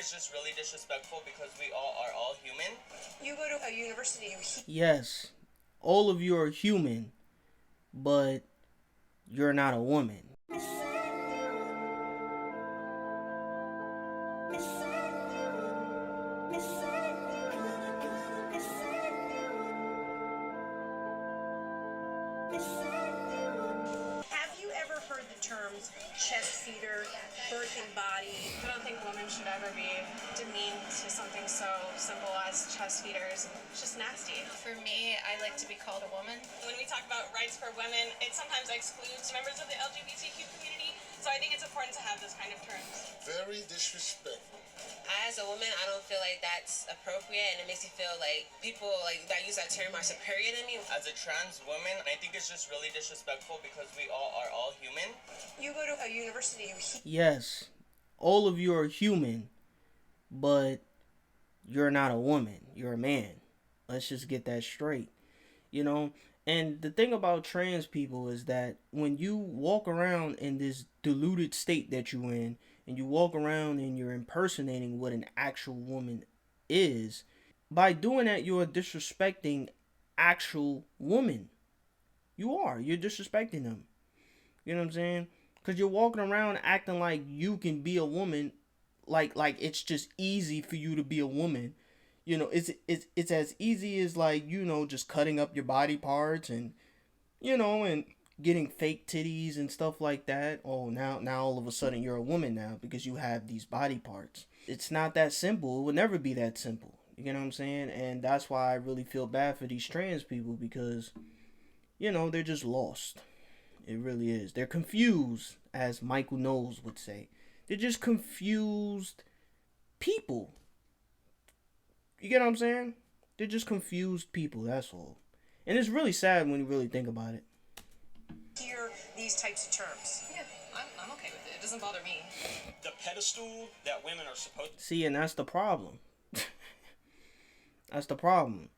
it's just really disrespectful because we all are all human. You go to a university. Yes, all of you are human, but you're not a woman. Have you ever heard the terms chest feeder, birthing body? I don't think women should ever be demeaned to something so simple as chest feeders. It's just nasty. For me, I like to be called a woman. When we talk about rights for women, it sometimes excludes members of the LGBTQ community. So I think it's important to have those kind of terms. Very disrespectful. As a woman, I don't feel like that's appropriate, and it makes me feel like people like that use that term are superior than me. As a trans woman, I think it's just really disrespectful because we all are all human. You go to a university. Yes, all of you are human, but you're not a woman. You're a man. Let's just get that straight. You know, and the thing about trans people is that when you walk around in this deluded state that you're in, and you walk around and you're impersonating what an actual woman is, by doing that, you're disrespecting actual women. You are. You're disrespecting them. You know what I'm saying? Because you're walking around acting like you can be a woman, like it's just easy for you to be a woman. You know, it's as easy as, like, you know, just cutting up your body parts and, you know, and getting fake titties and stuff like that. Oh, now all of a sudden you're a woman now because you have these body parts. It's not that simple. It would never be that simple. You know what I'm saying? And that's why I really feel bad for these trans people, because, you know, they're just lost. It really is. They're confused, as Michael Knowles would say. They're just confused people. You get what I'm saying? They're just confused people, that's all. And it's really sad when you really think about it. Hear these types of terms. Yeah, I'm okay with it. It doesn't bother me. The pedestal that women are supposed to... See, and that's the problem. That's the problem.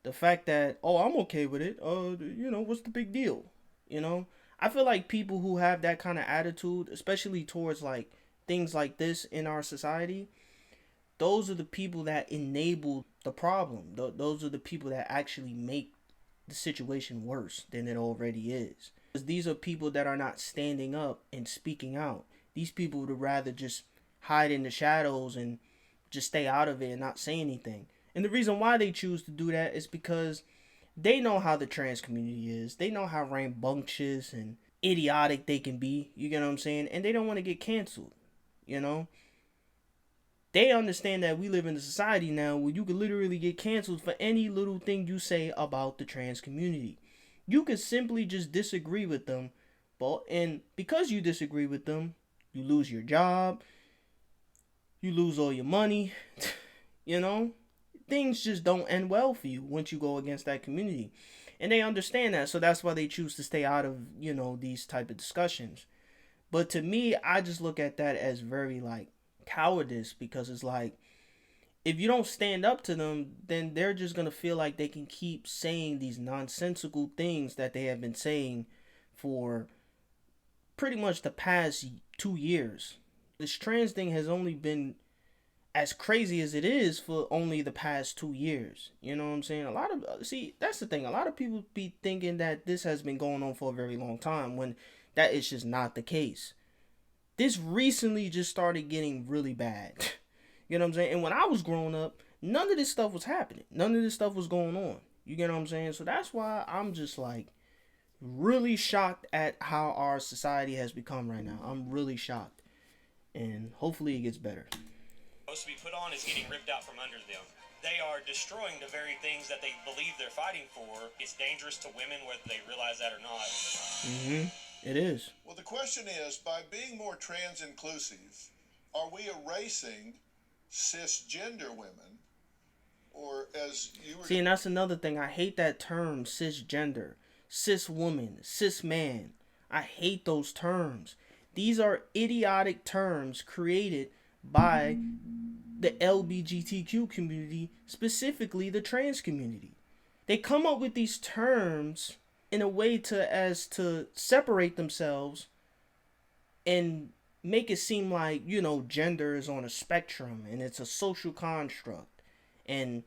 The fact that, oh, I'm okay with it. You know, what's the big deal? You know? I feel like people who have that kind of attitude, especially towards, like, things like this in our society, those are the people that enable the problem. Those are the people that actually make the situation worse than it already is. These are people that are not standing up and speaking out. These people would rather just hide in the shadows and just stay out of it and not say anything. And the reason why they choose to do that is because they know how the trans community is. They know how rambunctious and idiotic they can be. You get what I'm saying? And they don't want to get canceled. You know? They understand that we live in a society now where you can literally get canceled for any little thing you say about the trans community. You can simply just disagree with them, and because you disagree with them, you lose your job, you lose all your money, you know? Things just don't end well for you once you go against that community. And they understand that, so that's why they choose to stay out of, you know, these type of discussions. But to me, I just look at that as very, like, cowardice, because it's like, if you don't stand up to them, then they're just going to feel like they can keep saying these nonsensical things that they have been saying for pretty much the past 2 years. This trans thing has only been as crazy as it is for only the past 2 years. You know what I'm saying? That's the thing. A lot of people be thinking that this has been going on for a very long time, when that is just not the case. This recently just started getting really bad. You know what I'm saying? And when I was growing up, none of this stuff was happening. None of this stuff was going on. You get what I'm saying? So that's why I'm just, like, really shocked at how our society has become right now. I'm really shocked. And hopefully it gets better. supposed to be put on is getting ripped out from under them. They are destroying the very things that they believe they're fighting for. It's dangerous to women whether they realize that or not. It is. Well, the question is, by being more trans inclusive, are we erasing cisgender women? Or as you were... See, and that's another thing. I hate that term, cisgender, cis woman, cis man. I hate those terms. These are idiotic terms created by the LGBTQ community, specifically the trans community. They come up with these terms in a way to separate themselves and make it seem like, you know, gender is on a spectrum and it's a social construct and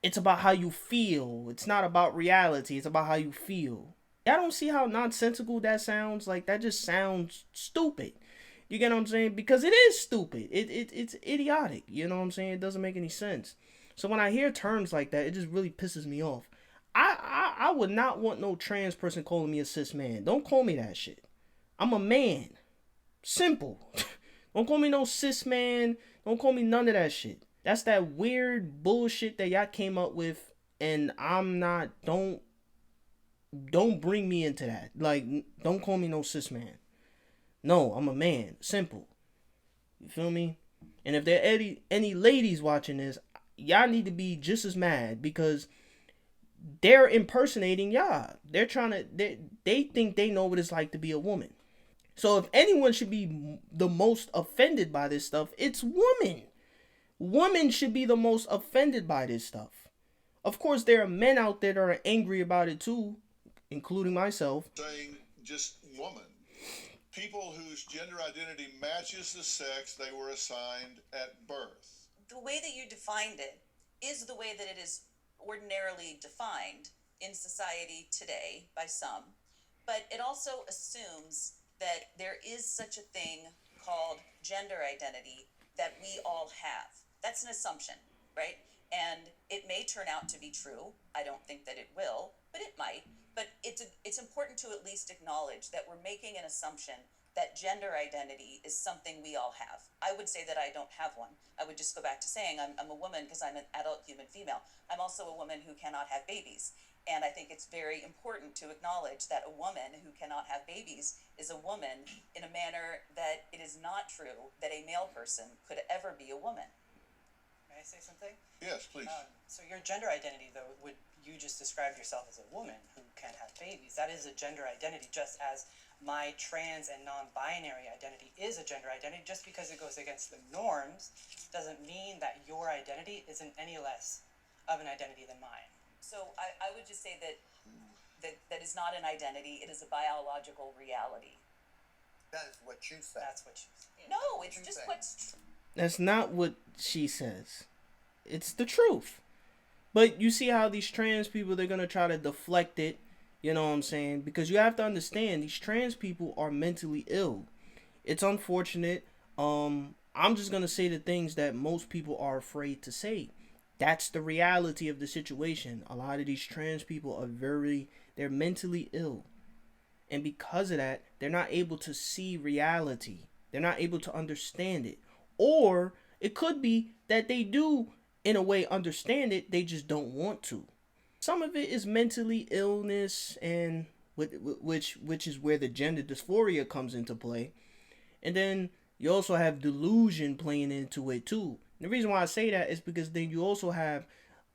it's about how you feel. It's not about reality. It's about how you feel. Y'all don't see how nonsensical that sounds? Like, that just sounds stupid. You get what I'm saying? Because it is stupid. It's idiotic. You know what I'm saying? It doesn't make any sense. So when I hear terms like that, it just really pisses me off. I would not want no trans person calling me a cis man. Don't call me that shit. I'm a man. Simple. Don't call me no cis man. Don't call me none of that shit. That's that weird bullshit that y'all came up with, and I'm not. Don't bring me into that. Like, don't call me no cis man. No, I'm a man. Simple. You feel me? And if there are any ladies watching this, y'all need to be just as mad because they're impersonating y'all. They're trying to. They think they know what it's like to be a woman. So if anyone should be the most offended by this stuff, it's women. Women should be the most offended by this stuff. Of course, there are men out there that are angry about it too, including myself. Saying just woman. People whose gender identity matches the sex they were assigned at birth. The way that you defined it is the way that it is ordinarily defined in society today by some, but it also assumes that there is such a thing called gender identity that we all have. That's an assumption, right? And it may turn out to be true. I don't think that it will, but it might. But it's important to at least acknowledge that we're making an assumption that gender identity is something we all have. I would say that I don't have one. I would just go back to saying I'm a woman because I'm an adult human female. I'm also a woman who cannot have babies. And I think it's very important to acknowledge that a woman who cannot have babies is a woman in a manner that it is not true that a male person could ever be a woman. May I say something? Yes, please. So your gender identity, though, you just described yourself as a woman who can't have babies. That is a gender identity, just as my trans and non-binary identity is a gender identity. Just because it goes against the norms doesn't mean that your identity isn't any less of an identity than mine. So I would just say that is not an identity. It is a biological reality. That is what you say. That's what you say. No, it's just what's true. That's not what she says. It's the truth. But you see how these trans people, they're going to try to deflect it. You know what I'm saying? Because you have to understand, these trans people are mentally ill. It's unfortunate. I'm just going to say the things that most people are afraid to say. That's the reality of the situation. A lot of these trans people are they're mentally ill. And because of that, they're not able to see reality. They're not able to understand it. Or it could be that they do, in a way, understand it. They just don't want to. Some of it is mentally illness, and which is where the gender dysphoria comes into play. And then you also have delusion playing into it too. The reason why I say that is because then you also have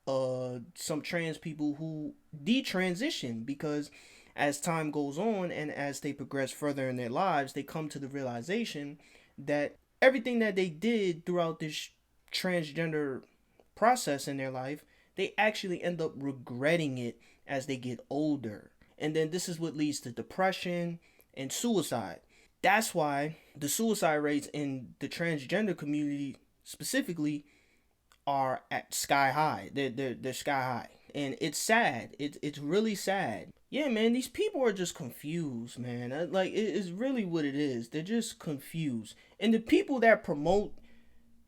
some trans people who detransition, because as time goes on and as they progress further in their lives, they come to the realization that everything that they did throughout this transgender process in their life, they actually end up regretting it as they get older. And then this is what leads to depression and suicide. That's why the suicide rates in the transgender community specifically are at sky high. They're sky high. And it's sad. It's really sad. Yeah, man, these people are just confused, man. Like, it's really what it is. They're just confused. And the people that promote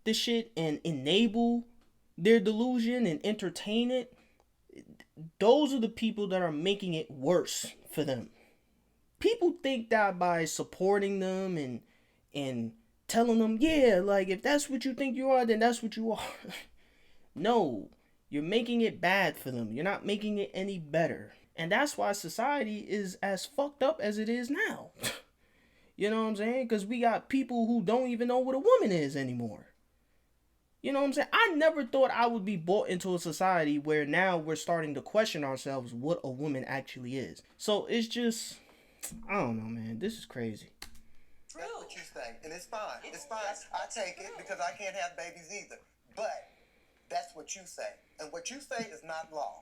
this shit and enable their delusion and entertain it, those are the people that are making it worse for them. People think that by supporting them and telling them, yeah, like, if that's what you think you are, then that's what you are. No, you're making it bad for them. You're not making it any better. And that's why society is as fucked up as it is now. You know what I'm saying? Because we got people who don't even know what a woman is anymore. You know what I'm saying? I never thought I would be brought into a society where now we're starting to question ourselves what a woman actually is. So it's just, I don't know, man. This is crazy. That's what you say, and it's fine. It's fine. I take it because I can't have babies either. But that's what you say, and what you say is not law.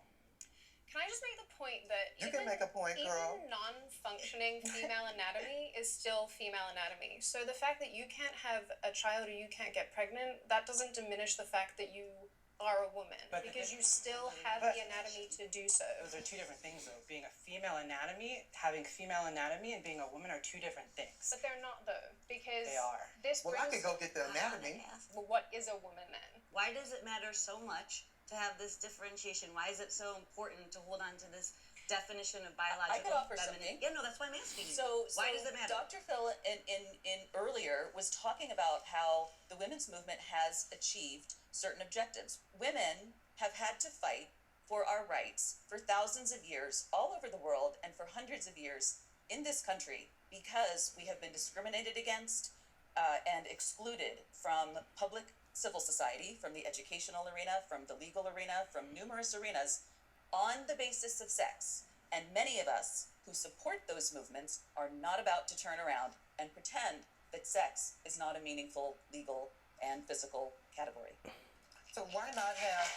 Can I just make the point that You can make a point, girl. even non-functioning female anatomy is still female anatomy. So the fact that you can't have a child or you can't get pregnant, that doesn't diminish the fact that you are a woman, But because you still have but- the anatomy to do so. Those are two different things, though. Being a female anatomy, having female anatomy, and being a woman are two different things. But they're not, though, because They are. this Well, I brings. could go get the anatomy. Well, what is a woman then? Why does it matter so much to have this differentiation? Why is it so important to hold on to this definition of biological I could offer feminine? something. Yeah, no, that's why I'm asking you. So why does it matter? Dr. Phil in earlier was talking about how the women's movement has achieved certain objectives. Women have had to fight for our rights for thousands of years all over the world and for hundreds of years in this country because we have been discriminated against and excluded from public civil society, from the educational arena, from the legal arena, from numerous arenas on the basis of sex. And many of us who support those movements are not about to turn around and pretend that sex is not a meaningful legal and physical category. So why not have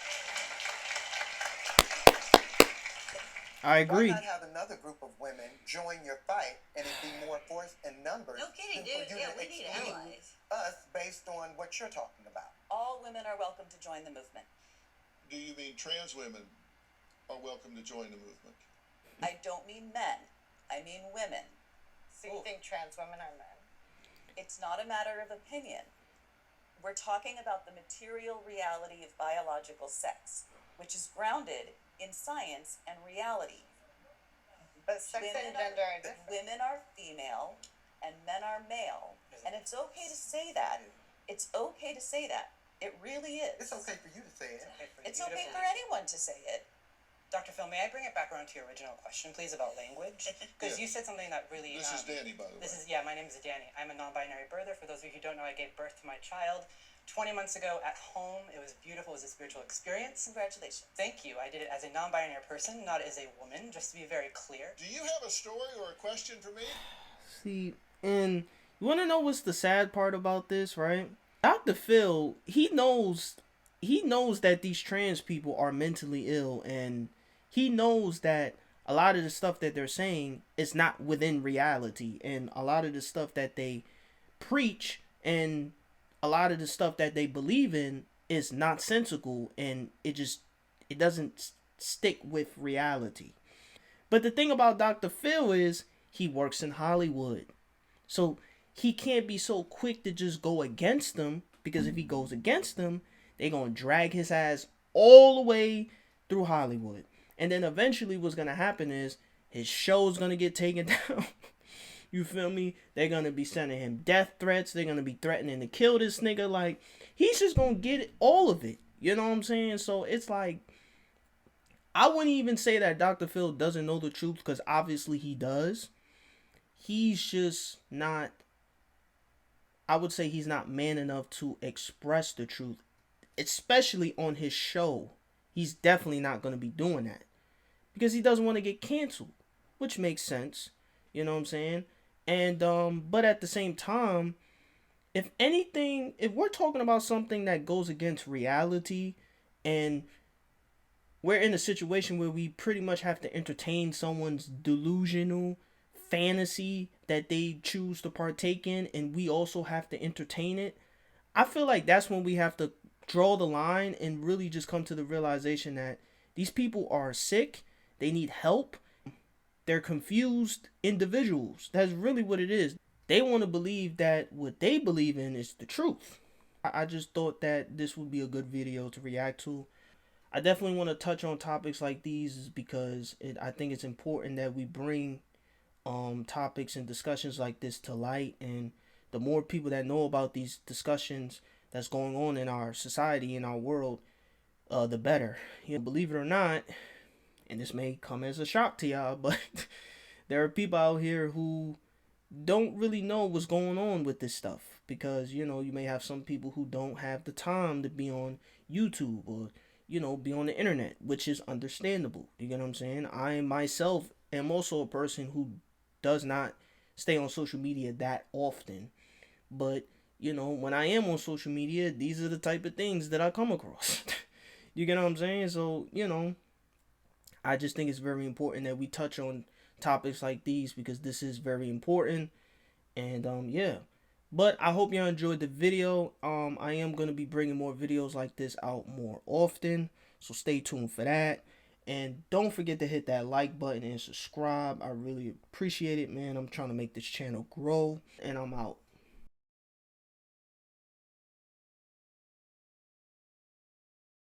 I agree. Why not have another group of women join your fight and it be more force in numbers? No kidding, than for dude. you Yeah, to we need exclude allies. us based on what you're talking about. All women are welcome to join the movement. Do you mean trans women are welcome to join the movement? I don't mean men, I mean women. So you think trans women are men? It's not a matter of opinion. We're talking about the material reality of biological sex, which is grounded in science and reality. But sex and gender are different. Women are female and men are male. And it's okay to say that. It's okay to say that. It really is. It's okay for you to say it. It's okay for anyone to say it. Dr. Phil, may I bring it back around to your original question, please, about language? Because Yeah. you said something that really... This is Danny, by the way. My name is Danny. I'm a non-binary birther. For those of you who don't know, I gave birth to my child 20 months ago at home. It was beautiful. It was a spiritual experience. Congratulations. Thank you. I did it as a non-binary person, not as a woman, just to be very clear. Do you have a story or a question for me? See, and you want to know what's the sad part about this, right? Dr. Phil, he knows that these trans people are mentally ill, and he knows that a lot of the stuff that they're saying is not within reality, and a lot of the stuff that they preach and a lot of the stuff that they believe in is nonsensical, and it doesn't stick with reality. But the thing about Dr. Phil is he works in Hollywood. So he can't be so quick to just go against them, because if he goes against them, they're going to drag his ass all the way through Hollywood. And then eventually what's going to happen is his show's going to get taken down. You feel me? They're going to be sending him death threats. They're going to be threatening to kill this nigga. Like, he's just going to get it, all of it. You know what I'm saying? So it's like, I wouldn't even say that Dr. Phil doesn't know the truth, because obviously he does. He's just not, I would say he's not man enough to express the truth, especially on his show. He's definitely not going to be doing that because he doesn't want to get canceled, which makes sense. You know what I'm saying? And, but at the same time, if anything, if we're talking about something that goes against reality and we're in a situation where we pretty much have to entertain someone's delusional fantasy that they choose to partake in, and we also have to entertain it, I feel like that's when we have to draw the line and really just come to the realization that these people are sick, they need help, they're confused individuals. That's really what it is. They want to believe that what they believe in is the truth. I just thought that this would be a good video to react to. I definitely want to touch on topics like these because I think it's important that we bring topics and discussions like this to light, and the more people that know about these discussions that's going on in our society, in our world, the better. You know, believe it or not, and this may come as a shock to y'all, but there are people out here who don't really know what's going on with this stuff, because, you know, you may have some people who don't have the time to be on YouTube or, you know, be on the internet, which is understandable. You get what I'm saying? I myself am also a person who does not stay on social media that often, but, you know, when I am on social media, these are the type of things that I come across. You get what I'm saying? So, you know, I just think it's very important that we touch on topics like these because this is very important. And yeah. But I hope y'all enjoyed the video. I am going to be bringing more videos like this out more often. So stay tuned for that. And don't forget to hit that like button and subscribe. I really appreciate it, man. I'm trying to make this channel grow. And I'm out.